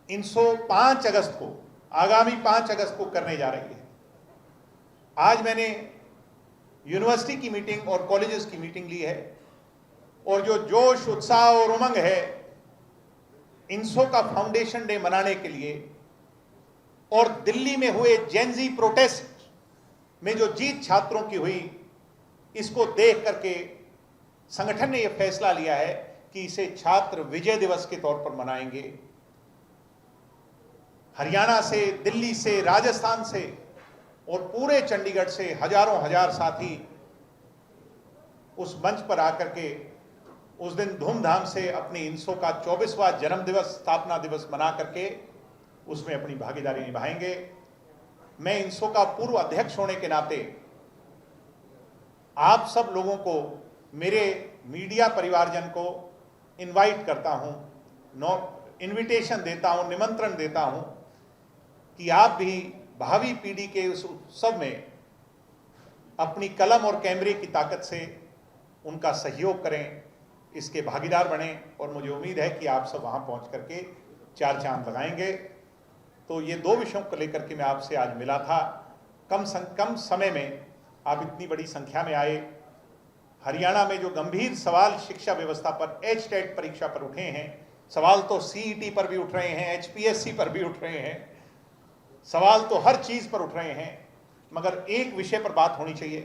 INSO 5 अगस्त को, आगामी 5 अगस्त को करने जा रही है। आज मैंने यूनिवर्सिटी की मीटिंग और कॉलेजेस की मीटिंग ली है और जो जोश, उत्साह और उमंग है INSO का फाउंडेशन डे मनाने के लिए और दिल्ली में हुए जेनजी प्रोटेस्ट में जो जीत छात्रों की हुई, इसको देख करके संगठन ने यह फैसला लिया है कि इसे छात्र विजय दिवस के तौर पर मनाएंगे। हरियाणा से, दिल्ली से, राजस्थान से और पूरे चंडीगढ़ से हजारों हजार साथी उस मंच पर आकर के उस दिन धूमधाम से अपनी INSO का 24वां जन्म दिवस, स्थापना दिवस मना करके उसमें अपनी भागीदारी निभाएंगे। मैं INSO का पूर्व अध्यक्ष होने के नाते आप सब लोगों को, मेरे मीडिया परिवारजन को इनवाइट करता हूं, इनविटेशन देता हूं, निमंत्रण देता हूं कि आप भी भावी पीढ़ी के उस उत्सव में अपनी कलम और कैमरे की ताकत से उनका सहयोग करें, इसके भागीदार बने और मुझे उम्मीद है कि आप सब वहां पहुंच करके 4 चांद लगाएंगे। तो ये 2 विषयों को लेकर के मैं आपसे आज मिला था। कम समय में आप इतनी बड़ी संख्या में आए। हरियाणा में जो गंभीर सवाल शिक्षा व्यवस्था पर, HTET परीक्षा पर उठे हैं, सवाल तो CET पर भी उठ रहे हैं, HPSC पर भी उठ रहे हैं, सवाल तो हर चीज पर उठ रहे हैं, मगर एक विषय पर बात होनी चाहिए।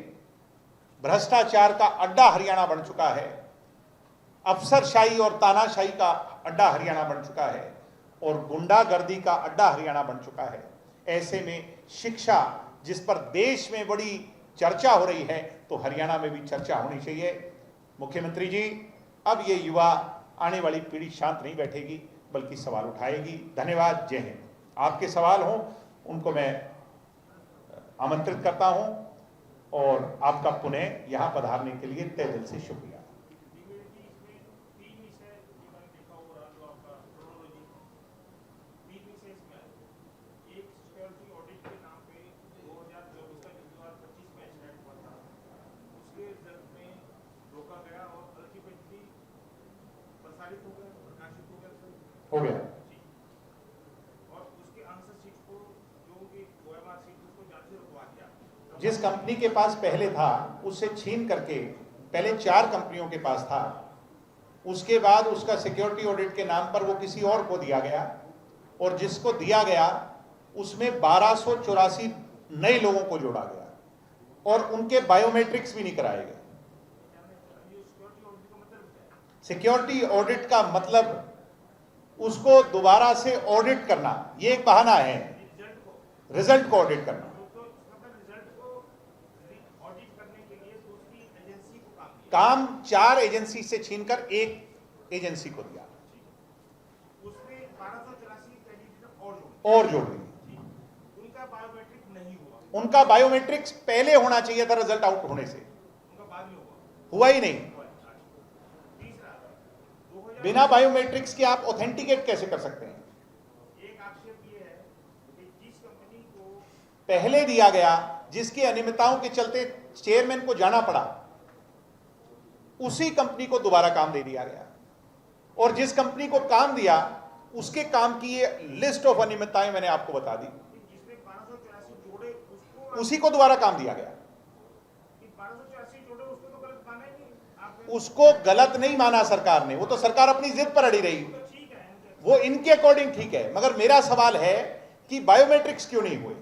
भ्रष्टाचार का अड्डा हरियाणा बन चुका है, अफसरशाही और तानाशाही का अड्डा हरियाणा बन चुका है और गुंडागर्दी का अड्डा हरियाणा बन चुका है। ऐसे में शिक्षा, जिस पर देश में बड़ी चर्चा हो रही है, तो हरियाणा में भी चर्चा होनी चाहिए। मुख्यमंत्री जी, अब ये युवा, आने वाली पीढ़ी शांत नहीं बैठेगी बल्कि सवाल उठाएगी। धन्यवाद। जय हिंद। आपके सवाल हों उनको मैं आमंत्रित करता हूं और आपका पुनः यहां पधारने के लिए तहे दिल से शुक्रिया। हो गया और उसके आंसर शीट को जो कि OMR शीट उसको जांच से रुकवा दिया। जिस कंपनी के पास पहले था उससे छीन करके, पहले 4 कंपनियों के पास था, उसके बाद उसका सिक्योरिटी ऑडिट के नाम पर वो किसी और को दिया गया और जिसको दिया गया उसमें 1284 नए लोगों को जोड़ा गया और उनके बायोमेट्रिक्स भी नहीं कराए गए। सिक्योरिटी ऑडिट का मतलब उसको दोबारा से ऑडिट करना, ये एक बहाना है, रिजल्ट को ऑडिट करना। काम 4 एजेंसी से छीनकर 1 एजेंसी को दिया और जोड़ दिया। उनका बायोमेट्रिक नहीं हुआ। उनका बायोमेट्रिक्स पहले होना चाहिए था रिजल्ट आउट होने से, उनका बाद में हुआ ही नहीं। बिना बायोमेट्रिक्स के आप ऑथेंटिकेट कैसे कर सकते हैं? एक आक्षेप ये है कि जिस कंपनी को पहले दिया गया, जिसकी अनियमितताओं के चलते चेयरमैन को जाना पड़ा, उसी कंपनी को दोबारा काम दे दिया गया और जिस कंपनी को काम दिया उसके काम की ये लिस्ट ऑफ अनियमितताएं मैंने आपको बता दी, जिसमें 1284 जोड़े उसी को दोबारा काम दिया गया। 1284 जोड़े उसको तो गलत माना ही नहीं। उसको गलत नहीं माना सरकार ने, वो तो सरकार अपनी जिद पर अड़ी रही, वो इनके अकॉर्डिंग ठीक है। मगर मेरा सवाल है कि बायोमेट्रिक्स क्यों नहीं हुए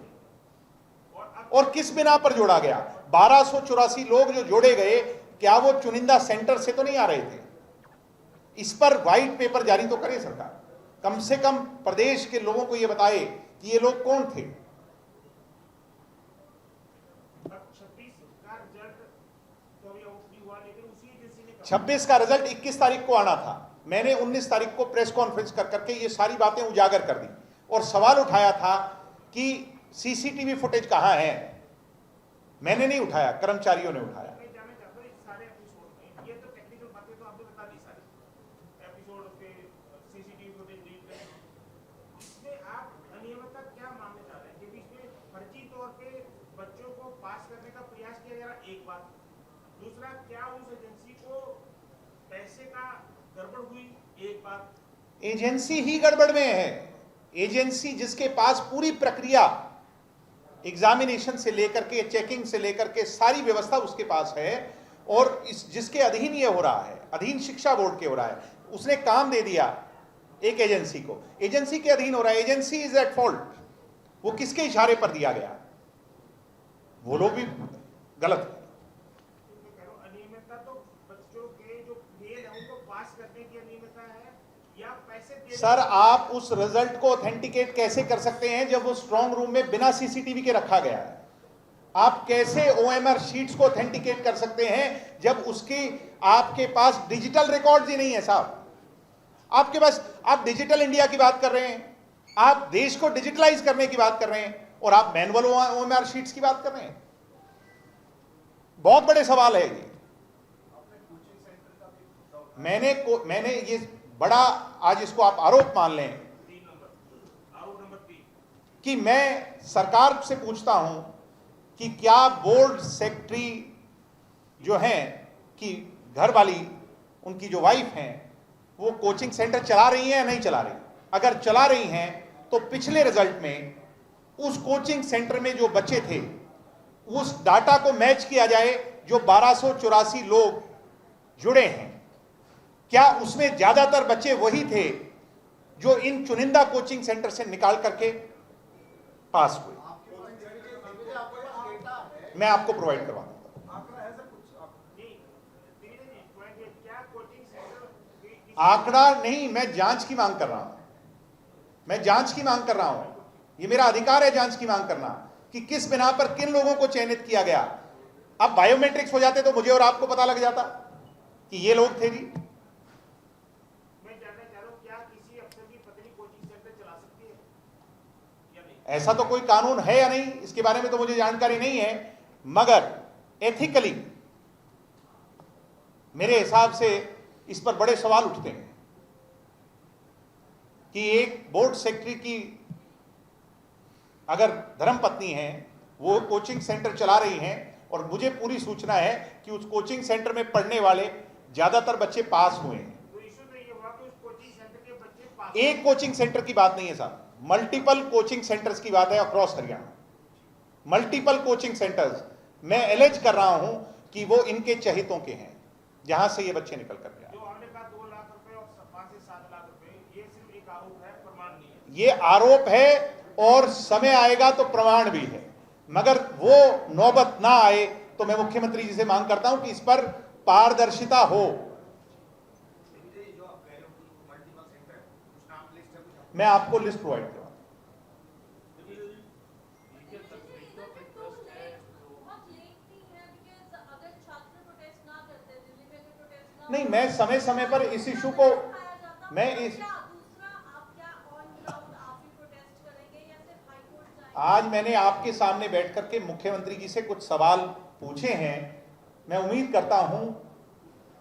और किस बिना पर जोड़ा गया? 1284 लोग जो जोड़े गए, क्या वो चुनिंदा सेंटर से तो नहीं आ रहे थे? इस पर व्हाइट पेपर जारी तो करे सरकार, कम से कम प्रदेश के लोगों को यह बताए कि ये लोग कौन थे। 26 का रिजल्ट 21 तारीख को आना था। मैंने 19 तारीख को प्रेस कॉन्फ्रेंस कर करके ये सारी बातें उजागर कर दी और सवाल उठाया था कि CCTV फुटेज कहां है। मैंने नहीं उठाया, कर्मचारियों ने उठाया। एक बात, दूसरा, क्या उस एजेंसी को पैसे का गड़बड़ हुई? एक बात। एजेंसी ही गड़बड़ में है, एजेंसी जिसके पास पूरी प्रक्रिया एग्जामिनेशन से लेकर के चेकिंग से लेकर के सारी व्यवस्था उसके पास है, और इस जिसके अधीन ये हो रहा है, अधीन शिक्षा बोर्ड के हो रहा है, उसने काम दे दिया एक एजेंसी को, एजेंसी के अधीन हो रहा है, एजेंसी इज एट फॉल्ट। वो किसके इशारे पर दिया गया? वो लोग भी गलत है। अनियमितता तो बच्चों के जो फेल है उनको पास करने की अनियमितता है या पैसे देने? सर, आप उस रिजल्ट को ऑथेंटिकेट कैसे कर सकते हैं जब वो स्ट्रांग रूम में बिना सीसीटीवी के रखा गया है? आप कैसे ओएमआर शीट्स को ऑथेंटिकेट कर सकते हैं जब उसकी आपके पास डिजिटल रिकॉर्ड्स ही नहीं है? साहब, आपके पास, आप डिजिटल इंडिया की बात कर रहे हैं, आप देश को डिजिटलाइज करने की बात कर रहे हैं, और आप मैनुअल ओएमआर शीट्स की बात कर रहे हैं। बहुत बड़े सवाल है ये। मैंने ये बड़ा, आज इसको आप आरोप मान लें कि मैं सरकार से पूछता हूं कि क्या बोर्ड सेक्रेटरी जो हैं कि घर वाली, उनकी जो वाइफ हैं, वो कोचिंग सेंटर चला रही हैं या नहीं चला रही? अगर चला रही हैं तो पिछले रिजल्ट में उस कोचिंग सेंटर में जो बच्चे थे, उस डाटा को मैच किया जाए जो 1284 लोग जुड़े हैं, क्या उसमें ज्यादातर बच्चे वही थे जो इन चुनिंदा कोचिंग सेंटर से निकाल करके पास हुए? मैं आपको प्रोवाइड करवा दूंगा। आंकड़ा नहीं, मैं जांच की मांग कर रहा हूं। मैं जांच की मांग कर रहा हूं। ये मेरा अधिकार है जांच की मांग करना कि किस बिना पर किन लोगों को चयनित किया गया। अब बायोमेट्रिक्स हो जाते तो मुझे और आपको पता लग जाता कि ये लोग थे जी। मैं जानना चाह रहा हूं, क्या किसी अफसर की पत्नी कोचिंग सेंटर चला सकती है या नहीं? ऐसा तो कोई कानून है या नहीं, इसके बारे में तो मुझे जानकारी नहीं है, मगर एथिकली मेरे हिसाब से इस पर बड़े सवाल उठते हैं कि एक बोर्ड सेक्रेटरी की अगर धर्मपत्नी है, वो कोचिंग सेंटर चला रही हैं, और मुझे पूरी सूचना है कि उस कोचिंग सेंटर में पढ़ने वाले ज्यादातर बच्चे पास हुए हैं। तो इशू तो ये हुआ कि उस कोचिंग सेंटर के बच्चे पास, एक कोचिंग सेंटर की बात नहीं है साहब, मल्टीपल कोचिंग सेंटर्स की बात है across Haryana, multiple coaching centres. मैं एलेज कर रहा हूं कि वो इनके चहितों के हैं, जहां से ये बच्चे निकल कर गए। जो हमने कहा 2 लाख रुपए और 5 से 7 लाख रुपए, ये सिर्फ एक आरोप है, प्रमाण नहीं है। ये आरोप है और समय आएगा तो प्रमाण भी है, मगर वो नौबत ना आए तो मैं मुख्यमंत्री जी से मांग करता हूं कि इस पर पारदर्शिता हो। मैं आपको लिस्ट प्रोवाइड करूंगा। नहीं, मैं समय समय पर इस इशू को, मैं इस आज मैंने आपके सामने बैठ करके मुख्यमंत्री जी से कुछ सवाल पूछे हैं। मैं उम्मीद करता हूं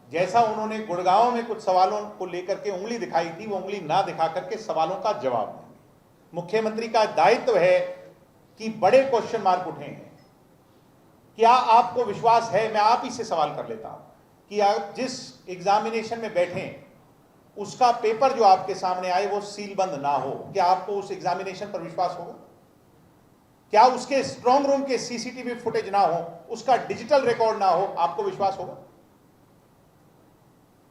जैसा उन्होंने गुड़गांव में कुछ सवालों को लेकर के उंगली दिखाई थी, वो उंगली ना दिखा करके सवालों का जवाब देंगे। मुख्यमंत्री का दायित्व है कि बड़े क्वेश्चन मार्क उठे हैं। क्या आपको विश्वास है, मैं आप ही से सवाल कर लेता हूं, कि आप जिस एग्जामिनेशन में बैठे उसका पेपर जो आपके सामने आए वो सीलबंद ना हो, क्या आपको उस एग्जामिनेशन पर विश्वास होगा? क्या उसके स्ट्रांग रूम के सीसीटीवी फुटेज ना हो, उसका डिजिटल रिकॉर्ड ना हो, आपको विश्वास होगा?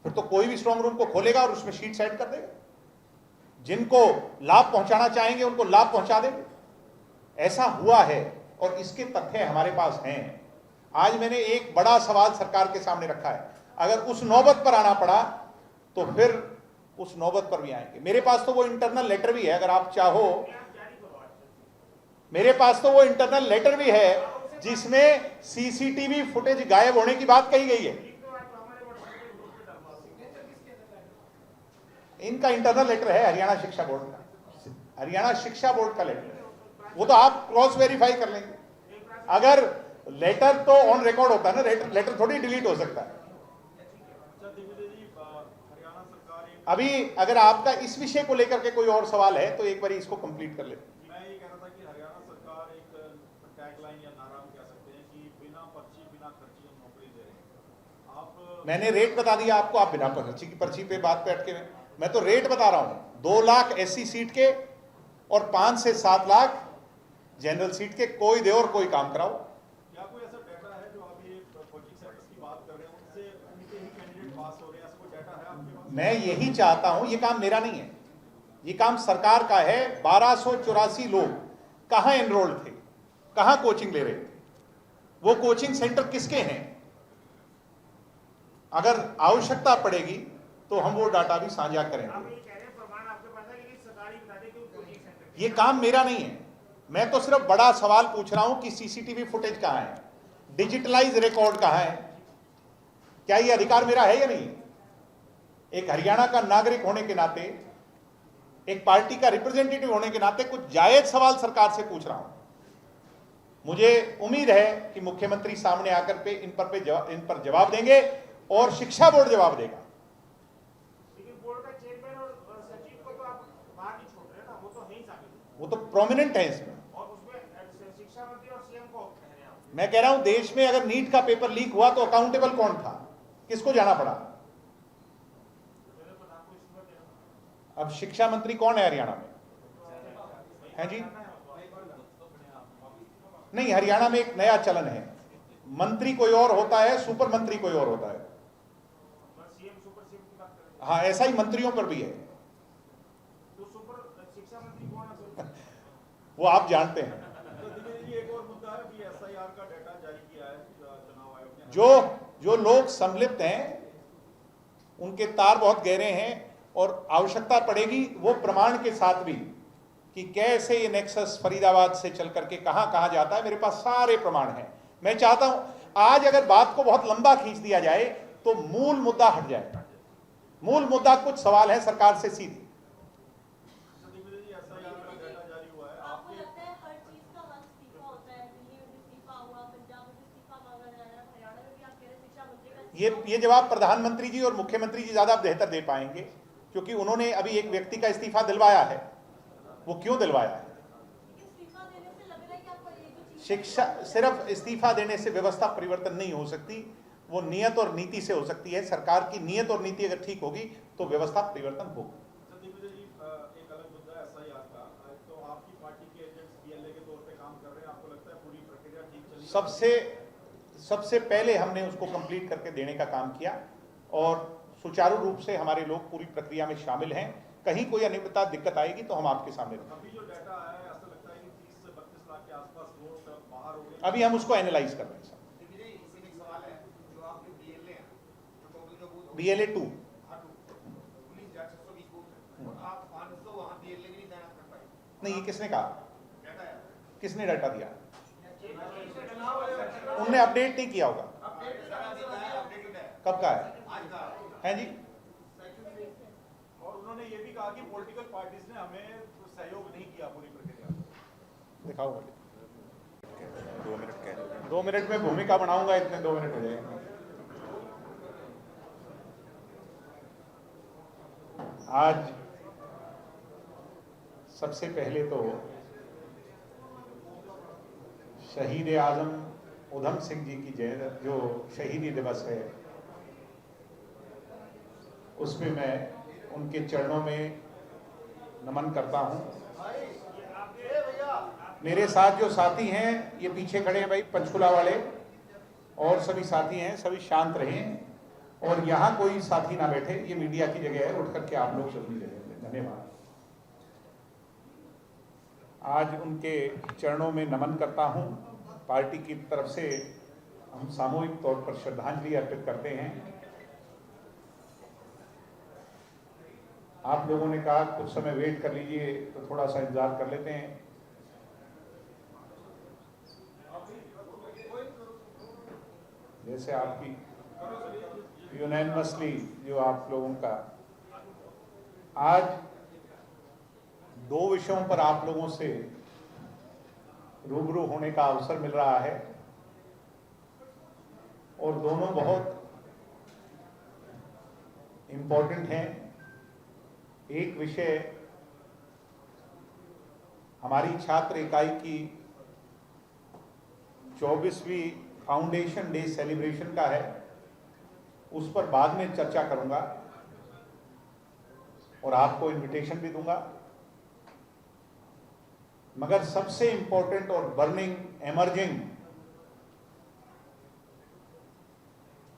फिर तो कोई भी स्ट्रांग रूम को खोलेगा और उसमें शीट सेट कर देगा। जिनको लाभ पहुंचाना चाहेंगे उनको लाभ पहुंचा देंगे। ऐसा हुआ है और इसके तथ्य हमारे पास हैं। आज मैंने एक बड़ा सवाल सरकार के सामने रखा है, अगर उस नौबत पर आना पड़ा तो फिर उस नौबत पर भी आएंगे। मेरे पास तो वो इंटरनल लेटर भी है, अगर आप चाहो, मेरे पास तो वो इंटरनल लेटर भी है जिसमें सीसीटीवी फुटेज गायब होने की बात कही गई है। इनका इंटरनल लेटर है हरियाणा शिक्षा बोर्ड का, हरियाणा शिक्षा बोर्ड का लेटर है, वो तो आप क्रॉस वेरीफाई कर लेंगे। अगर लेटर तो ऑन रिकॉर्ड होता है ना, लेटर थोड़ी डिलीट हो सकता है। अभी अगर आपका इस विषय को लेकर के कोई और सवाल है तो एक बार इसको कंप्लीट कर लेते। मैं ये कह रहा था कि हरियाणा सरकार एक टैगलाइन या नारा कह सकते हैं कि बिना पर्ची बिना खर्ची हम नौकरी दे रहे हैं। आप, मैंने रेट बता दिया आपको, आप बिना पर्ची की पर्ची पे बात पे अटके मैं तो रेट बता रहा हूं। 2 लाख एससी सीट के और 5 से 7 लाख जनरल सीट के, कोई दे और कोई काम कराओ। क्या कोई ऐसा डाटा है जो आप ये कोचिंग सेंटर्स की बात कर रहे हैं उनसे उनके ही कैंडिडेट पास हो रहे हैं, ऐसा कोई डाटा है आपके पास? मैं यही चाहता हूं, ये काम मेरा नहीं है, ये काम सरकार का है। 1284 लोग कहां एनरोल्ड थे, कहां कोचिंग ले रहे थे, वो कोचिंग सेंटर किसके हैं? अगर आवश्यकता पड़ेगी तो हम वो डाटा भी साझा आप करेंगे। ये कह रहे हैं प्रमाण आपके पास है, लेकिन सरकार ही बता दे कि वो कोचिंग सेंटर ये काम मेरा नहीं है, मैं तो सिर्फ बड़ा सवाल पूछ रहा हूं कि सीसीटीवी फुटेज कहां है, डिजिटलाइज रिकॉर्ड कहां है, क्या ये अधिकार मेरा है या नहीं? एक हरियाणा का नागरिक होने के नाते, एक पार्टी का रिप्रेजेंटेटिव होने के नाते कुछ जायज सवाल सरकार से पूछ रहा हूं। मुझे उम्मीद है कि मुख्यमंत्री सामने आकर पे इन पर जवाब देंगे और शिक्षा बोर्ड जवाब देगा। लेकिन बोर्ड का चेयरमैन और सचिव को तो आप बाहर नहीं छोड़ रहे ना, वो तो है ही साबित, वो तो प्रोमिनेंट है इसमें। और उसमें शिक्षा मंत्री और सीएम को कह रहे हैं आप। मैं कह रहा हूं देश में अगर नीट का पेपर लीक हुआ तो अकाउंटेबल कौन था, किसको जाना पड़ा? अब शिक्षा मंत्री कौन है हरियाणा में? हैं जी? नहीं, हरियाणा में एक नया चलन है, मंत्री कोई और होता है, सुपर मंत्री कोई और होता है। सीएम सुपर सीएम की बात कर रहे हैं, हाँ, ऐसा ही मंत्रियों पर भी है, तो सुपर शिक्षा मंत्री कौन है? वो आप जानते हैं। तो दिनेश जी, एक और मुद्दा है कि एसआईआर का डाटा जारी किया है चुनाव आयोग ने। जो लोग सम्मिलित हैं उनके तार बहुत गहरे हैं और आवश्यकता पड़ेगी वो प्रमाण के साथ भी कि कैसे ये नेक्सस फरीदाबाद से चल करके कहां कहां जाता है, मेरे पास सारे प्रमाण हैं। मैं चाहता हूं आज अगर बात को बहुत लंबा खींच दिया जाए तो मूल मुद्दा हट जाए। मूल मुद्दा कुछ सवाल है सरकार से सीधे। दिनेश जी, एसआईआर का डाटा जारी हुआ है, आपको आपके लगता है हर चीज का हल इस्तीफा होता है? दिल्ली में भी इस्तीफा हुआ, पंजाब में भी इस्तीफा मांगा जा रहा है, हरियाणा में भी आप कह रहे हैं शिक्षा मंत्री का इस्तीफा ये जवाब प्रधानमंत्री जी और मुख्यमंत्री जी ज्यादा बेहतर दे पाएंगे, क्योंकि उन्होंने अभी एक व्यक्ति का इस्तीफा दिलवाया है। वो क्यों दिलवाया है? इस्तीफा देने से लग रहा है कि आपको ये जो चीज शिक्षा, सिर्फ इस्तीफा देने से व्यवस्था परिवर्तन नहीं हो सकती, वो नियत और नीति से हो सकती है। सरकार की नियत और नीति अगर ठीक होगी तो व्यवस्था परिवर्तन होगी। दिग्विजय जी, एक अलग मुद्दा है एसआईआर का। तो आपकी पार्टी के एजेंट्स बीएलए के तौर पे काम कर रहे हैं, आपको लगता है पूरी प्रक्रिया ठीक चली? सबसे पहले हमने उसको कंप्लीट करके देने का काम किया और सुचारू रूप से हमारे लोग पूरी प्रक्रिया में शामिल हैं। कहीं कोई अनियमितता दिक्कत आएगी तो हम आपके सामने रखेंगे। अभी जो डाटा आया है, ऐसा लगता है कि 30 से 32 लाख के आसपास वोट बाहर हो गए। अभी हम उसको एनालाइज कर रहे हैं। सवाल है, जो आपके बीएलए हैं, जो टोटल जो booth BLA 2 police Jat 620 booth है, और आप 500 वहाँ बीएलए भी नहीं तैनात कर पाए। नहीं, ये किसने कहा? डाटा है, किसने डाटा दिया? चुनाव आयोग उनने अपडेट नहीं किया होगा। अपडेटेड है, कब का है? आज का हैं जी? और उन्होंने ये भी कहा कि पॉलिटिकल पार्टीज ने हमें सहयोग नहीं किया पूरी प्रक्रिया में। दिखाओ मुझे। 2 मिनट कह रहे हैं। 2 मिनट में भूमिका बनाऊंगा, इतने 2 मिनट हो जाएंगे। आज सबसे पहले तो शहीद आजम उधम सिंह जी की जो शहीदी दिवस है उसमें मैं उनके चरणों में नमन करता हूं। मेरे साथ जो साथी हैं, ये पीछे खड़े हैं भाई, पंचकुला वाले और सभी साथी हैं, सभी शांत रहें और यहाँ कोई साथी ना बैठे, ये मीडिया की जगह है, उठ करके आप लोग सभी जगह। धन्यवाद। आज उनके चरणों में नमन करता हूँ। पार्टी की तरफ से हम सामूहिक तौर पर श्रद्धांजलि अर्पित करते हैं। आप लोगों ने कहा कुछ समय वेट कर लीजिए, तो थोड़ा सा इंतजार कर लेते हैं। जैसे आपकी यूनानिमसली जो आप लोगों का आज 2 विषयों पर आप लोगों से रूबरू होने का अवसर मिल रहा है और दोनों बहुत इम्पोर्टेंट हैं। एक विषय हमारी छात्र इकाई की 24वीं फाउंडेशन डे सेलिब्रेशन का है, उस पर बाद में चर्चा करूंगा और आपको इनविटेशन भी दूंगा। मगर सबसे इंपॉर्टेंट और बर्निंग एमर्जिंग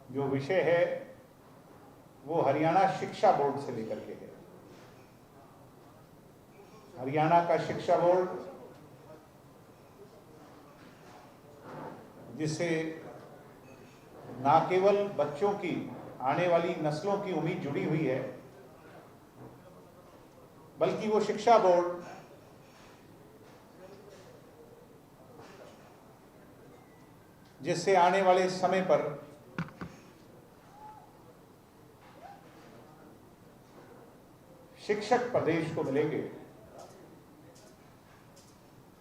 जो विषय है वो हरियाणा शिक्षा बोर्ड से लेकर के है। हरियाणा का शिक्षा बोर्ड जिससे ना केवल बच्चों की, आने वाली नस्लों की उम्मीद जुड़ी हुई है, बल्कि वो शिक्षा बोर्ड जिससे आने वाले समय पर शिक्षक प्रदेश को मिलेंगे,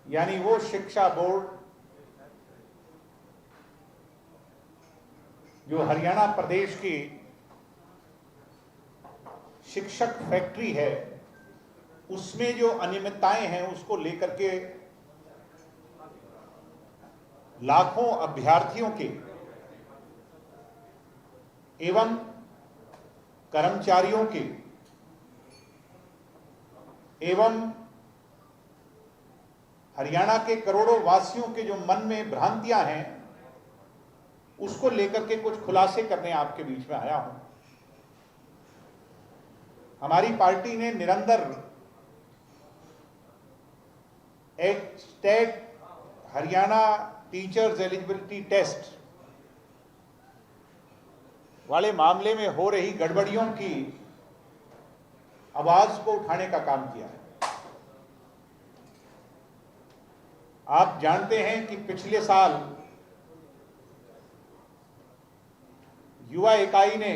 यानी वो शिक्षा बोर्ड जो हरियाणा प्रदेश की शिक्षक फैक्ट्री है, उसमें जो अनियमितताएं हैं उसको लेकर के लाखों अभ्यर्थियों के एवं कर्मचारियों के एवं हरियाणा के करोड़ों वासियों के जो मन में भ्रांतियां हैं उसको लेकर के कुछ खुलासे करने आपके बीच में आया हूं। हमारी पार्टी ने निरंतर HTET Haryana teachers eligibility test वाले मामले में हो रही गड़बड़ियों की आवाज को उठाने का काम किया है। आप जानते हैं कि पिछले साल युवा इकाई ने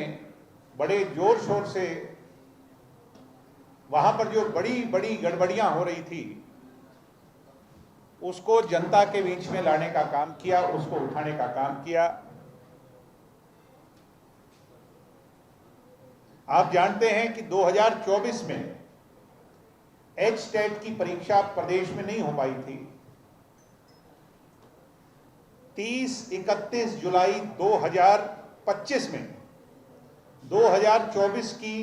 बड़े जोर शोर से वहां पर जो बड़ी बड़ी गड़बड़ियां हो रही थी उसको जनता के बीच में लाने का काम किया, उसको उठाने का काम किया। आप जानते हैं कि 2024 में एचटेट की परीक्षा प्रदेश में नहीं हो पाई थी। 30-31 जुलाई 2025 में 2024 की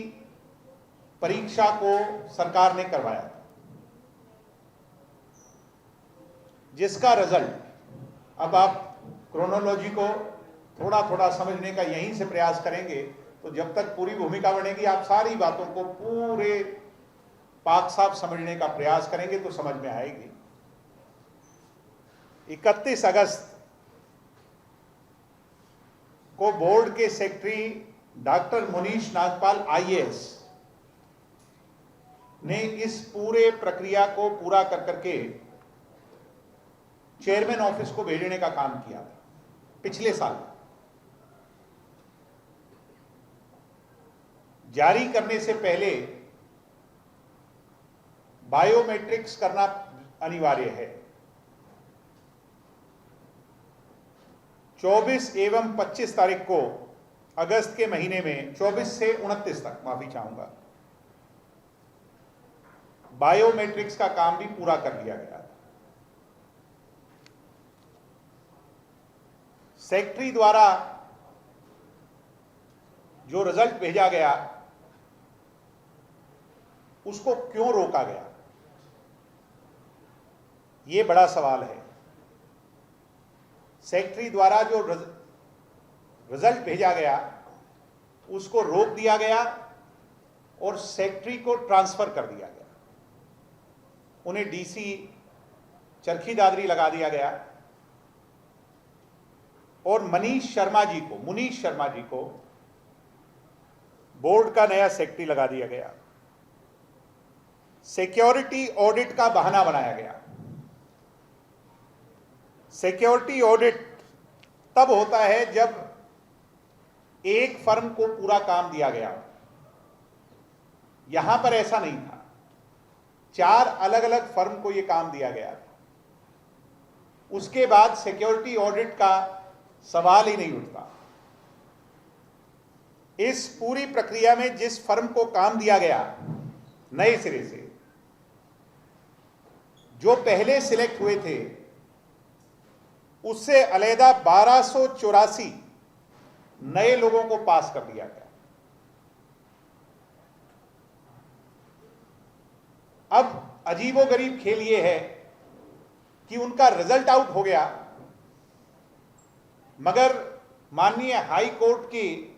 परीक्षा को सरकार ने करवाया था, जिसका रिजल्ट अब आप क्रोनोलॉजी को थोड़ा थोड़ा समझने का यहीं से प्रयास करेंगे तो जब तक पूरी भूमिका बनेगी आप सारी बातों को पूरे पाक साफ समझने का प्रयास करेंगे तो समझ में आएगी। 31 अगस्त को बोर्ड के secretary doctor Munish Nagpal IAS ने इस पूरे प्रक्रिया को पूरा कर करके चेयरमैन ऑफिस को भेजने का काम किया था पिछले साल। जारी करने से पहले बायोमेट्रिक्स करना अनिवार्य है। 24 एवं 25 तारीख को अगस्त के महीने में 24 से 29 तक, माफी चाहूंगा, बायोमेट्रिक्स का काम भी पूरा कर लिया गया था। सेक्रेटरी द्वारा जो रिजल्ट भेजा गया उसको क्यों रोका गया, यह बड़ा सवाल है। सेक्रेटरी द्वारा जो रिजल्ट भेजा गया उसको रोक दिया गया और सेक्रेटरी को ट्रांसफर कर दिया गया, उन्हें डीसी चरखी दादरी लगा दिया गया और मुनीश शर्मा जी को बोर्ड का नया सेक्रेटरी लगा दिया गया। सिक्योरिटी ऑडिट का बहाना बनाया गया। सिक्योरिटी ऑडिट तब होता है जब एक फर्म को पूरा काम दिया गया। यहां पर ऐसा नहीं था, 4 अलग अलग फर्म को यह काम दिया गया था। उसके बाद सिक्योरिटी ऑडिट का सवाल ही नहीं उठता। इस पूरी प्रक्रिया में जिस फर्म को काम दिया गया नए सिरे से, जो पहले सिलेक्ट हुए थे, उससे अलहदा 1284 नए लोगों को पास कर दिया गया। अब अजीबोगरीब खेल यह है कि उनका रिजल्ट आउट हो गया, मगर माननीय हाई कोर्ट के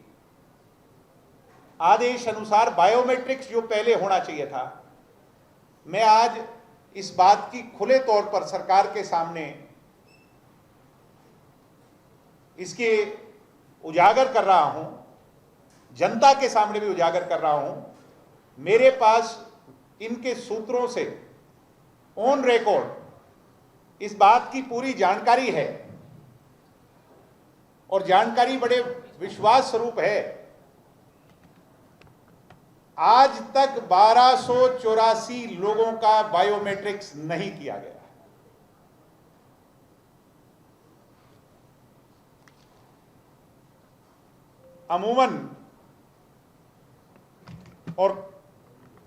आदेश अनुसार बायोमेट्रिक्स जो पहले होना चाहिए था, मैं आज इस बात की खुले तौर पर सरकार के सामने इसके उजागर कर रहा हूं, जनता के सामने भी उजागर कर रहा हूं। मेरे पास इनके सूत्रों से ऑन रिकॉर्ड इस बात की पूरी जानकारी है, और जानकारी बड़े विश्वास स्वरूप है। आज तक 1284 लोगों का बायोमेट्रिक्स नहीं किया गया। अमूमन और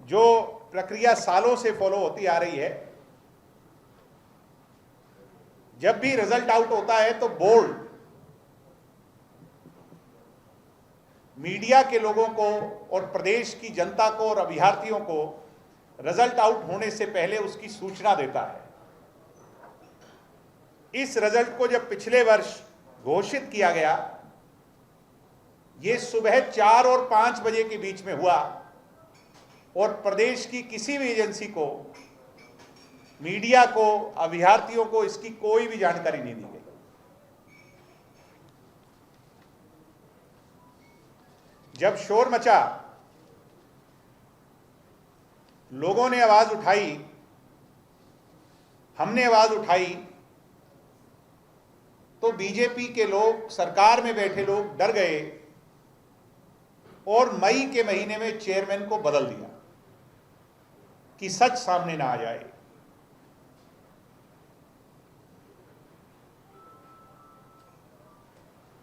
जो प्रक्रिया सालों से फॉलो होती आ रही है, जब भी रिजल्ट आउट होता है तो बोर्ड मीडिया के लोगों को और प्रदेश की जनता को और अभ्यर्थियों को रिजल्ट आउट होने से पहले उसकी सूचना देता है। इस रिजल्ट को जब पिछले वर्ष घोषित किया गया, ये सुबह 4 और 5 बजे के बीच में हुआ, और प्रदेश की किसी भी एजेंसी को, मीडिया को, अभ्यर्थियों को इसकी कोई भी जानकारी नहीं दी गई। जब शोर मचा, लोगों ने आवाज उठाई, हमने आवाज उठाई, तो बीजेपी के लोग, सरकार में बैठे लोग डर गए और मई के महीने में चेयरमैन को बदल दिया कि सच सामने ना आ जाए।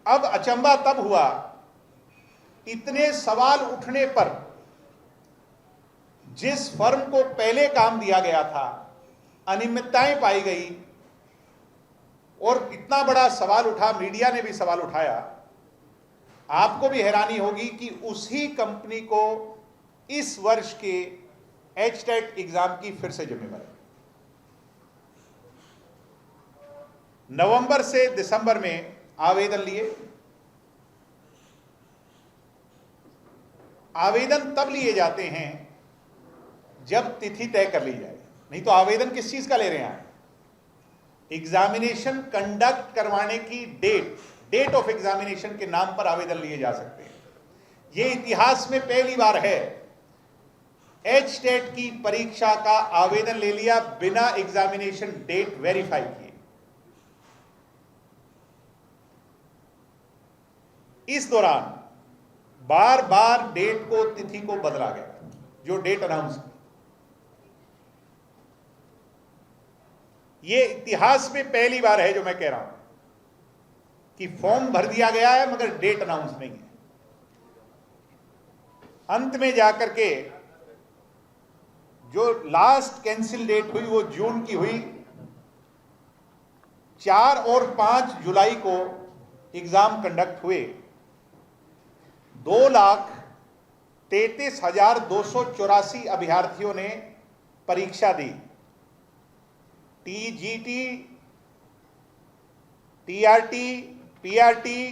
अब अचंभा तब हुआ, इतने सवाल उठने पर जिस फर्म को पहले काम दिया गया था, अनियमितताएं पाई गई और इतना बड़ा सवाल उठा, मीडिया ने भी सवाल उठाया। आपको भी हैरानी होगी कि उसी कंपनी को इस वर्ष के एचटेट एग्जाम की फिर से जिम्मेदारी, नवंबर से दिसंबर में आवेदन लिए। आवेदन तब लिए जाते हैं जब तिथि तय कर ली जाए, नहीं तो आवेदन किस चीज का ले रहे हैं? एग्जामिनेशन कंडक्ट करवाने की डेट ऑफ एग्जामिनेशन के नाम पर आवेदन लिए जा सकते हैं। यह इतिहास में पहली बार है, एचटेट की परीक्षा का आवेदन ले लिया बिना एग्जामिनेशन डेट वेरीफाई किए। इस दौरान बार बार डेट को, तिथि को बदला गया, जो डेट अनाउंस की। यह इतिहास में पहली बार है जो मैं कह रहा हूं कि फॉर्म भर दिया गया है मगर डेट अनाउंस नहीं है। अंत में जाकर के जो लास्ट कैंसिल डेट हुई वो जून की हुई। 4 और 5 जुलाई को एग्जाम कंडक्ट हुए। 2,33,284 अभ्यर्थियों ने परीक्षा दी। टीजीटी, टीआरटी, पीआरटी,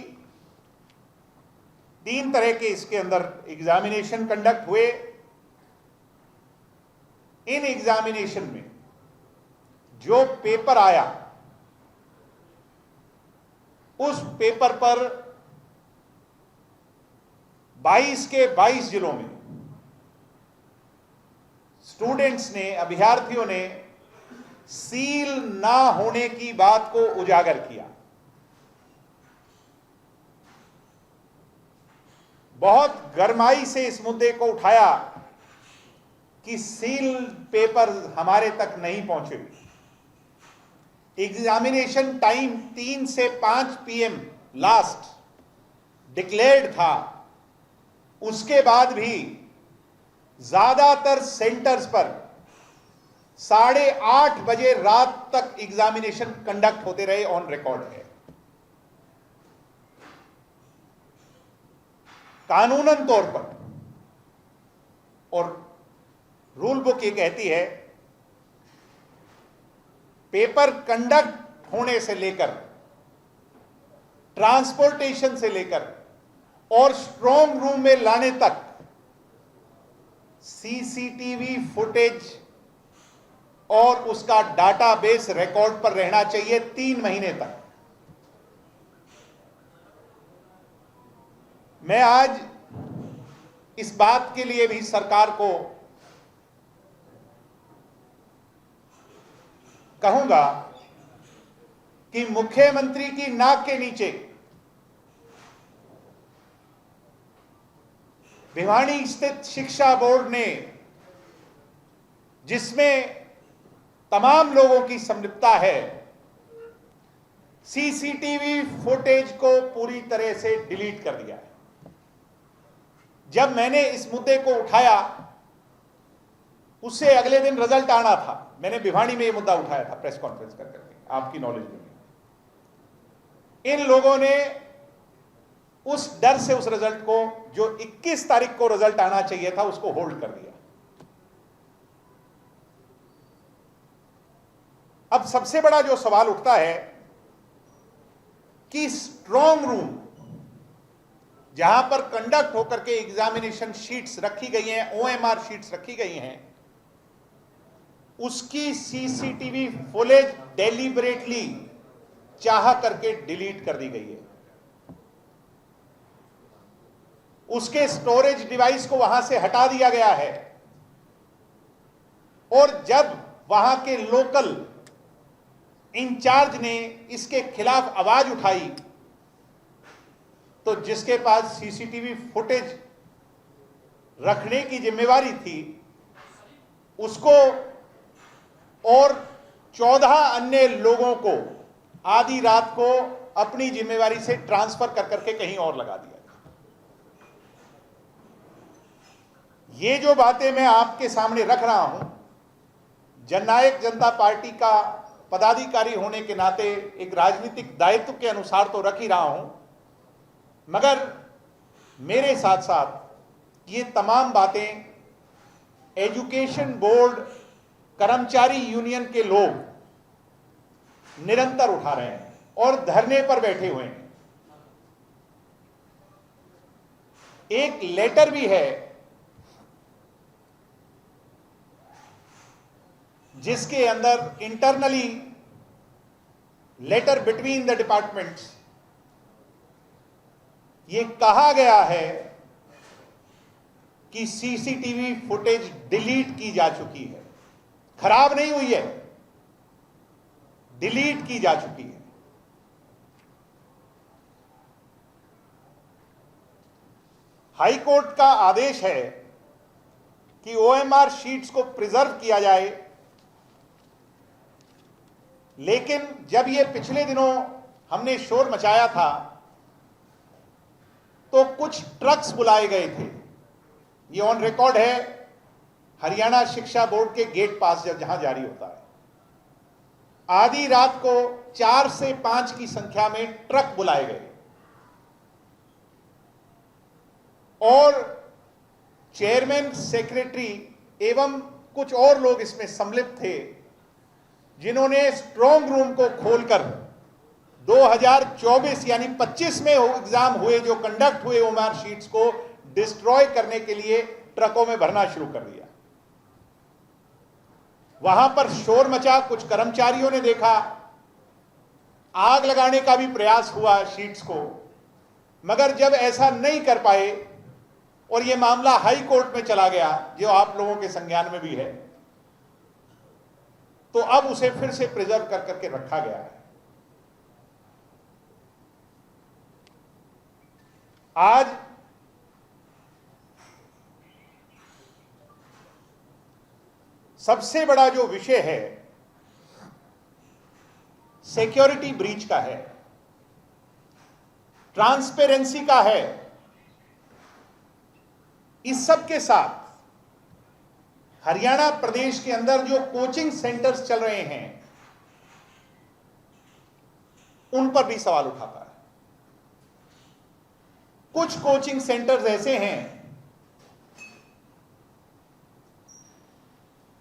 3 तरह के इसके अंदर एग्जामिनेशन कंडक्ट हुए। इन एग्जामिनेशन में जो पेपर आया, उस पेपर पर 22 के 22 जिलों में स्टूडेंट्स ने, अभ्यर्थियों ने सील ना होने की बात को उजागर किया। बहुत गरमाई से इस मुद्दे को उठाया कि सील पेपर हमारे तक नहीं पहुंचे। एग्जामिनेशन टाइम 3 से 5 PM लास्ट डिक्लेयर्ड था। उसके बाद भी ज्यादातर सेंटर्स पर 8:30 बजे रात तक एग्जामिनेशन कंडक्ट होते रहे, ऑन रिकॉर्ड है। कानूनन तौर पर, और रूल बुक ये कहती है, पेपर कंडक्ट होने से लेकर, ट्रांसपोर्टेशन से लेकर और स्ट्रांग रूम में लाने तक सीसीटीवी फुटेज और उसका डाटाबेस रिकॉर्ड पर रहना चाहिए 3 महीने तक। मैं आज इस बात के लिए भी सरकार को कहूंगा कि मुख्यमंत्री की नाक के नीचे भिवानी स्थित शिक्षा बोर्ड ने, जिसमें तमाम लोगों की संलिप्तता है, सीसीटीवी फुटेज को पूरी तरह से डिलीट कर दिया है। जब मैंने इस मुद्दे को उठाया, उससे अगले दिन रिजल्ट आना था। मैंने भिवानी में यह मुद्दा उठाया था प्रेस कॉन्फ्रेंस करके, आपकी नॉलेज में। इन लोगों ने उस डर से उस रिजल्ट को, जो 21 तारीख को रिजल्ट आना चाहिए था, उसको होल्ड कर दिया। अब सबसे बड़ा जो सवाल उठता है कि स्ट्रांग रूम जहां पर कंडक्ट होकर के एग्जामिनेशन शीट्स रखी गई हैं, ओएमआर शीट्स रखी गई हैं, उसकी सीसीटीवी फुटेज डेलिबरेटली चाह करके डिलीट कर दी गई है। उसके स्टोरेज डिवाइस को वहां से हटा दिया गया है। और जब वहां के लोकल इंचार्ज ने इसके खिलाफ आवाज उठाई, तो जिसके पास सीसीटीवी फुटेज रखने की जिम्मेवारी थी, उसको और 14 अन्य लोगों को आधी रात को अपनी जिम्मेवारी से ट्रांसफर कर करके कहीं और लगा दिया। ये जो बातें मैं आपके सामने रख रहा हूं, जननायक जनता पार्टी का पदाधिकारी होने के नाते एक राजनीतिक दायित्व के अनुसार तो रख ही रहा हूं, मगर मेरे साथ साथ ये तमाम बातें एजुकेशन बोर्ड कर्मचारी यूनियन के लोग निरंतर उठा रहे हैं और धरने पर बैठे हुए हैं। एक लेटर भी है जिसके अंदर internally letter between the departments ये कहा गया है कि सीसीटीवी फुटेज डिलीट की जा चुकी है, खराब नहीं हुई है, डिलीट की जा चुकी है। हाई कोर्ट का आदेश है कि ओएमआर शीट्स को प्रिजर्व किया जाए, लेकिन जब ये पिछले दिनों हमने शोर मचाया था तो कुछ ट्रक्स बुलाए गए थे। ये ऑन रिकॉर्ड है हरियाणा शिक्षा बोर्ड के गेट पास जहां जारी होता है। आधी रात को 4 से 5 की संख्या में ट्रक बुलाए गए और चेयरमैन, सेक्रेटरी एवं कुछ और लोग इसमें सम्मिलित थे, जिन्होंने स्ट्रांग रूम को खोलकर 2024 यानी 25 में एग्जाम हुए, जो कंडक्ट हुए ओएमआर शीट्स को डिस्ट्रॉय करने के लिए ट्रकों में भरना शुरू कर दिया। वहां पर शोर मचा, कुछ कर्मचारियों ने देखा, आग लगाने का भी प्रयास हुआ शीट्स को, मगर जब ऐसा नहीं कर पाए और यह मामला हाई कोर्ट में चला गया, जो आप लोगों के संज्ञान में भी है, तो अब उसे फिर से प्रिजर्व कर करके रखा गया है। आज सबसे बड़ा जो विषय है सिक्योरिटी ब्रीच का है, ट्रांसपेरेंसी का है। इस सब के साथ हरियाणा प्रदेश के अंदर जो कोचिंग सेंटर्स चल रहे हैं, उन पर भी सवाल उठाता है। कुछ कोचिंग सेंटर्स ऐसे हैं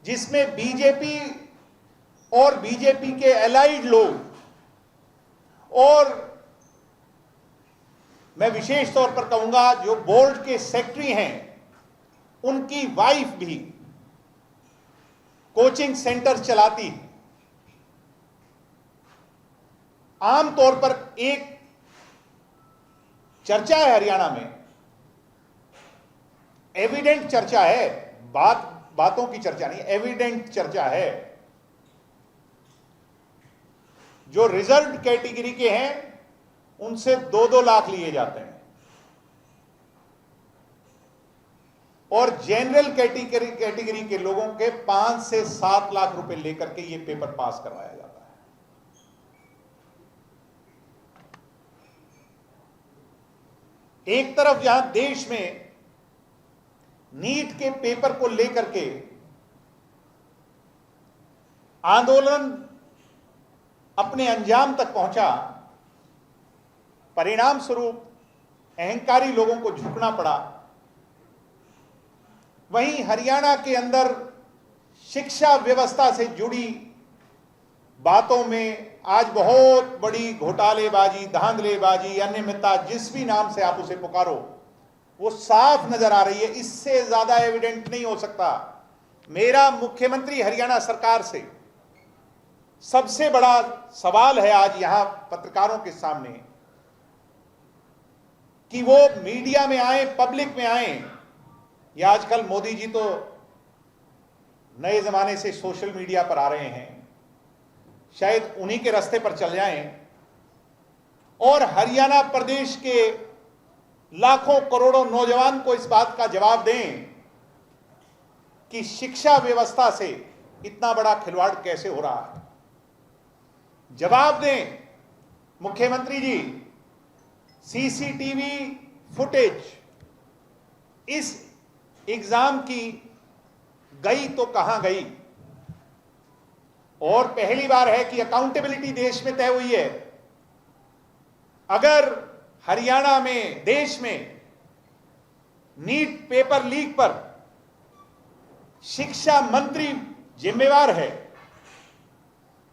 जिसमें बीजेपी और बीजेपी के एलाइड लोग और मैं विशेष तौर पर कहूंगा जो बोर्ड के सेक्रेटरी हैं उनकी वाइफ भी कोचिंग सेंटर चलाती है। आमतौर पर एक चर्चा है हरियाणा में, एविडेंट चर्चा है, बातों की चर्चा नहीं, एविडेंट चर्चा है। जो रिजर्व कैटेगरी के हैं उनसे 2-2 लाख लिए जाते हैं और जनरल कैटेगरी के लोगों के 5 से 7 लाख रुपए लेकर के ये पेपर पास करवाया जाता है। एक तरफ जहां देश में नीट के पेपर को लेकर के आंदोलन अपने अंजाम तक पहुंचा, परिणाम स्वरूप अहंकारी लोगों को झुकना पड़ा, वहीं हरियाणा के अंदर शिक्षा व्यवस्था से जुड़ी बातों में आज बहुत बड़ी घोटालेबाजी, धांधलेबाजी, अनियमितता, जिस भी नाम से आप उसे पुकारो, वो साफ नजर आ रही है। इससे ज्यादा एविडेंट नहीं हो सकता। मेरा मुख्यमंत्री हरियाणा सरकार से सबसे बड़ा सवाल है आज यहां पत्रकारों के सामने कि वो मीडिया में आए, पब्लिक में आए। या आजकल मोदी जी तो नए जमाने से सोशल मीडिया पर आ रहे हैं, शायद उन्हीं के रास्ते पर चल जाएं और हरियाणा प्रदेश के लाखों करोड़ों नौजवान को इस बात का जवाब दें कि शिक्षा व्यवस्था से इतना बड़ा खिलवाड़ कैसे हो रहा है। जवाब दें मुख्यमंत्री जी। सीसीटीवी फुटेज इस एग्जाम की गई तो कहां गई? और पहली बार है कि अकाउंटेबिलिटी देश में तय हुई है। अगर हरियाणा में, देश में नीट पेपर लीक पर शिक्षा मंत्री जिम्मेवार है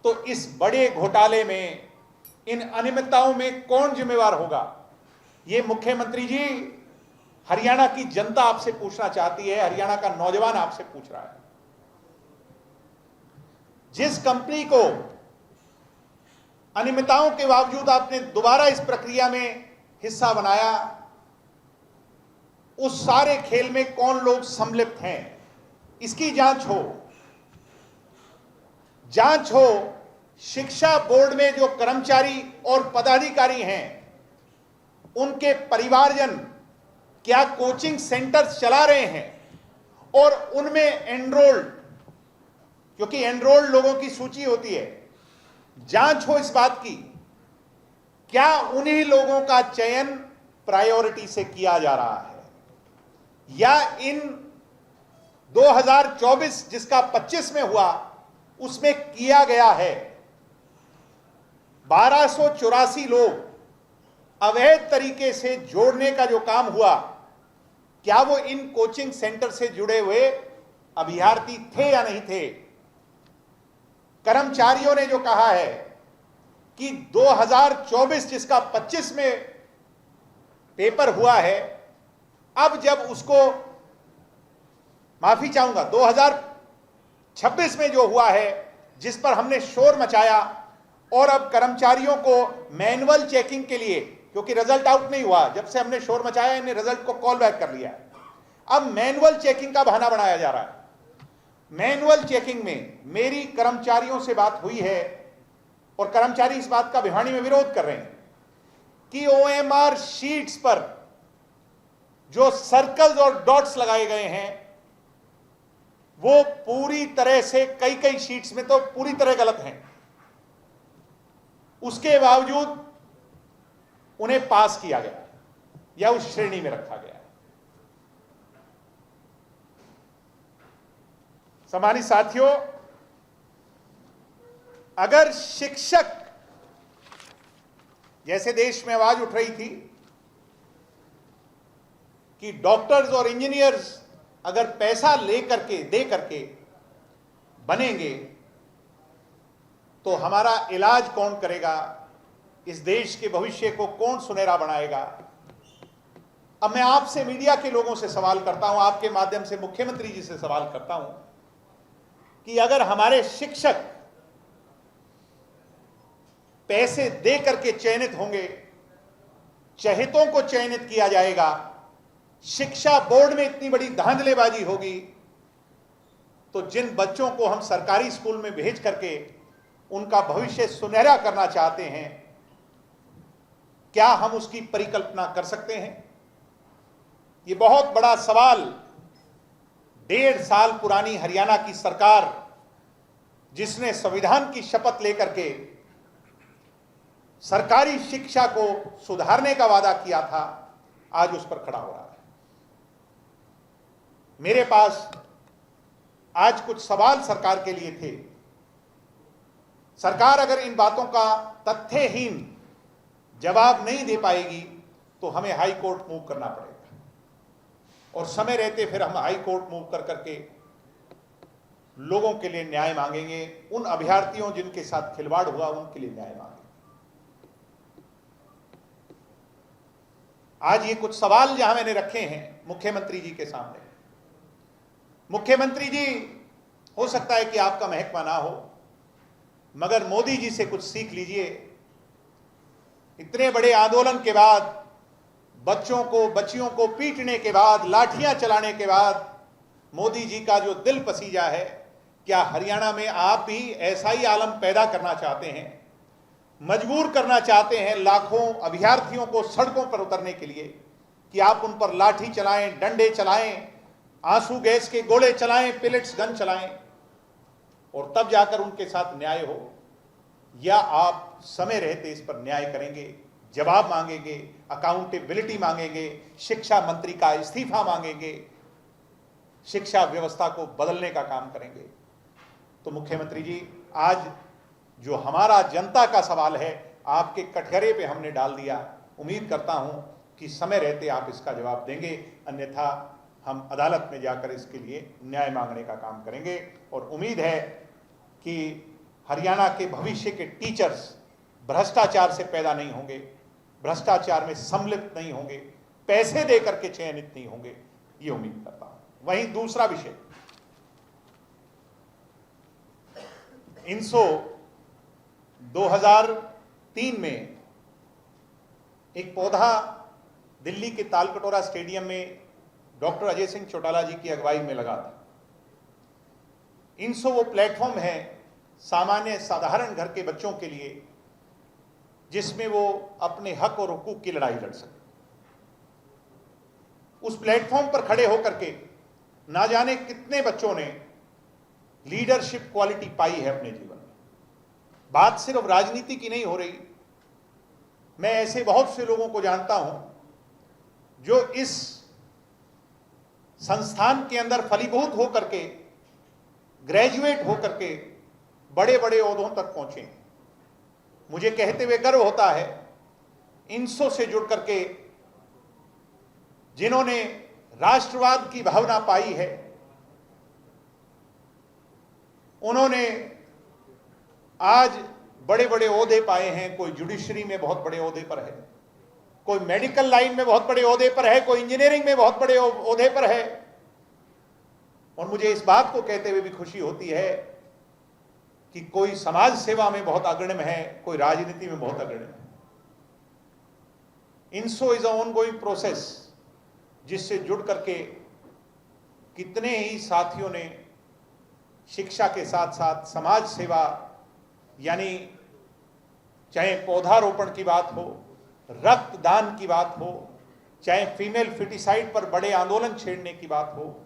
तो इस बड़े घोटाले में, इन अनियमितताओं में कौन जिम्मेवार होगा? ये मुख्यमंत्री जी, हरियाणा की जनता आपसे पूछना चाहती है, हरियाणा का नौजवान आपसे पूछ रहा है। जिस कंपनी को अनियमितताओं के बावजूद आपने दोबारा इस प्रक्रिया में हिस्सा बनाया, उस सारे खेल में कौन लोग सम्मिलित हैं, इसकी जांच हो। जांच हो। शिक्षा बोर्ड में जो कर्मचारी और पदाधिकारी हैं, उनके परिवारजन क्या कोचिंग सेंटर चला रहे हैं और उनमें एनरोल्ड, क्योंकि एनरोल्ड लोगों की सूची होती है, जांच हो इस बात की क्या उन्हीं लोगों का चयन प्रायोरिटी से किया जा रहा है या इन 2024 जिसका 25 में हुआ उसमें किया गया है। 1284 लोग अवैध तरीके से जोड़ने का जो काम हुआ, क्या वो इन कोचिंग सेंटर से जुड़े हुए अभ्यर्थी थे या नहीं थे? कर्मचारियों ने जो कहा है कि 2024 जिसका 25 में पेपर हुआ है, अब जब उसको, माफी चाहूंगा, 2026 में जो हुआ है जिस पर हमने शोर मचाया और अब कर्मचारियों को मैनुअल चेकिंग के लिए, क्योंकि रिजल्ट आउट नहीं हुआ, जब से हमने शोर मचाया इन्हें रिजल्ट को कॉल बैक कर लिया है, अब मैनुअल चेकिंग का बहाना बनाया जा रहा है। मैनुअल चेकिंग में मेरी कर्मचारियों से बात हुई है और कर्मचारी इस बात का भिवानी में विरोध कर रहे हैं कि ओएमआर शीट्स पर जो सर्कल्स और डॉट्स लगाए गए हैं वो पूरी तरह से, कई शीट्स में तो पूरी तरह गलत हैं, उसके बावजूद उन्हें पास किया गया या उस श्रेणी में रखा गया। सम्मानित साथियों, अगर शिक्षक, जैसे देश में आवाज उठ रही थी कि डॉक्टर्स और इंजीनियर्स अगर पैसा दे करके बनेंगे तो हमारा इलाज कौन करेगा, इस देश के भविष्य को कौन सुनहरा बनाएगा। अब मैं आपसे, मीडिया के लोगों से सवाल करता हूं, आपके माध्यम से मुख्यमंत्री जी से सवाल करता हूं कि अगर हमारे शिक्षक पैसे दे करके चयनित होंगे, चहेतों को चयनित किया जाएगा, शिक्षा बोर्ड में इतनी बड़ी धांधलेबाजी होगी, तो जिन बच्चों को हम सरकारी स्कूल में भेज करके उनका भविष्य सुनहरा करना चाहते हैं, क्या हम उसकी परिकल्पना कर सकते हैं? ये बहुत बड़ा सवाल 1.5 साल पुरानी हरियाणा की सरकार, जिसने संविधान की शपथ लेकर के सरकारी शिक्षा को सुधारने का वादा किया था, आज उस पर खड़ा हो रहा है। मेरे पास आज कुछ सवाल सरकार के लिए थे। सरकार अगर इन बातों का तथ्यहीन जवाब नहीं दे पाएगी तो हमें हाई कोर्ट मूव करना पड़ेगा, और समय रहते फिर हम हाई कोर्ट मूव कर करके लोगों के लिए न्याय मांगेंगे। उन अभ्यर्थियों जिनके साथ खिलवाड़ हुआ उनके लिए न्याय मांगेंगे। आज ये कुछ सवाल जहां मैंने रखे हैं मुख्यमंत्री जी के सामने। मुख्यमंत्री जी, हो सकता है कि आपका महकमा ना हो, मगर मोदी जी से कुछ सीख लीजिए। इतने बड़े आंदोलन के बाद, बच्चों को, बच्चियों को पीटने के बाद, लाठियां चलाने के बाद मोदी जी का जो दिल पसीजा है, क्या हरियाणा में आप भी ऐसा ही आलम पैदा करना चाहते हैं, मजबूर करना चाहते हैं लाखों अभ्यर्थियों को सड़कों पर उतरने के लिए कि आप उन पर लाठी चलाएं, डंडे चलाएं, आंसू गैस के गोले चलाएं, पिलेट्स गन चलाएं, और तब जाकर उनके साथ न्याय हो? या आप समय रहते इस पर न्याय करेंगे, जवाब मांगेंगे, अकाउंटेबिलिटी मांगेंगे, शिक्षा मंत्री का इस्तीफा मांगेंगे, शिक्षा व्यवस्था को बदलने का काम करेंगे? तो मुख्यमंत्री जी, आज जो हमारा जनता का सवाल है, आपके कटघरे पे हमने डाल दिया। उम्मीद करता हूं कि समय रहते आप इसका जवाब देंगे, अन्यथा हम अदालत में जाकर इसके लिए न्याय मांगने का काम करेंगे। और उम्मीद है कि हरियाणा के भविष्य के टीचर्स भ्रष्टाचार से पैदा नहीं होंगे, भ्रष्टाचार में सम्मिलित नहीं होंगे, पैसे देकर के चयनित नहीं होंगे, ये उम्मीद करता हूं। वहीं दूसरा विषय, इनसो 2003 में एक पौधा दिल्ली के तालकटोरा स्टेडियम में डॉक्टर अजय सिंह चौटाला जी की अगुवाई में लगा था। इनसो वो प्लेटफॉर्म है सामान्य साधारण घर के बच्चों के लिए, जिसमें वो अपने हक और हुकूक की लड़ाई लड़ सके। उस प्लेटफॉर्म पर खड़े होकर के ना जाने कितने बच्चों ने लीडरशिप क्वालिटी पाई है अपने जीवन में। बात सिर्फ राजनीति की नहीं हो रही, मैं ऐसे बहुत से लोगों को जानता हूं जो इस संस्थान के अंदर फलीभूत होकर के, ग्रेजुएट होकर के बड़े बड़े ओहदों तक पहुंचे। मुझे कहते हुए गर्व होता है, इनसो से जुड़ करके जिन्होंने राष्ट्रवाद की भावना पाई है, उन्होंने आज बड़े बड़े ओहदे पाए हैं। कोई जुडिशरी में बहुत बड़े ओहदे पर है, कोई मेडिकल लाइन में बहुत बड़े ओहदे पर है, कोई इंजीनियरिंग में बहुत बड़े ओहदे पर है। और मुझे इस बात को कहते हुए भी खुशी होती है कि कोई समाज सेवा में बहुत अग्रणी है, कोई राजनीति में बहुत अग्रणी है। INSO is a ongoing process, जिससे जुड़ करके कितने ही साथियों ने शिक्षा के साथ साथ समाज सेवा, यानी चाहे पौधारोपण की बात हो, रक्तदान की बात हो, चाहे फीमेल फिटिसाइड पर बड़े आंदोलन छेड़ने की बात हो,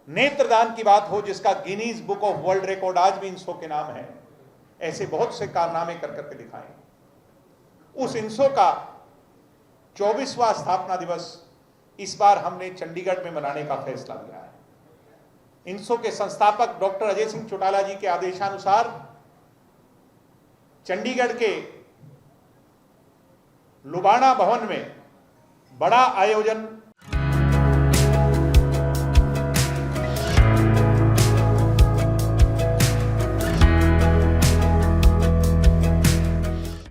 नेत्रदान की बात हो, जिसका Guinness book of world record आज भी इनसो के नाम है, ऐसे बहुत से कारनामे कर करके दिखाएं। उस इनसो का 24वां स्थापना दिवस इस बार हमने चंडीगढ़ में मनाने का फैसला लिया है। इनसो के संस्थापक डॉक्टर अजय सिंह चौटाला जी के आदेशानुसार चंडीगढ़ के लुबाना भवन में बड़ा आयोजन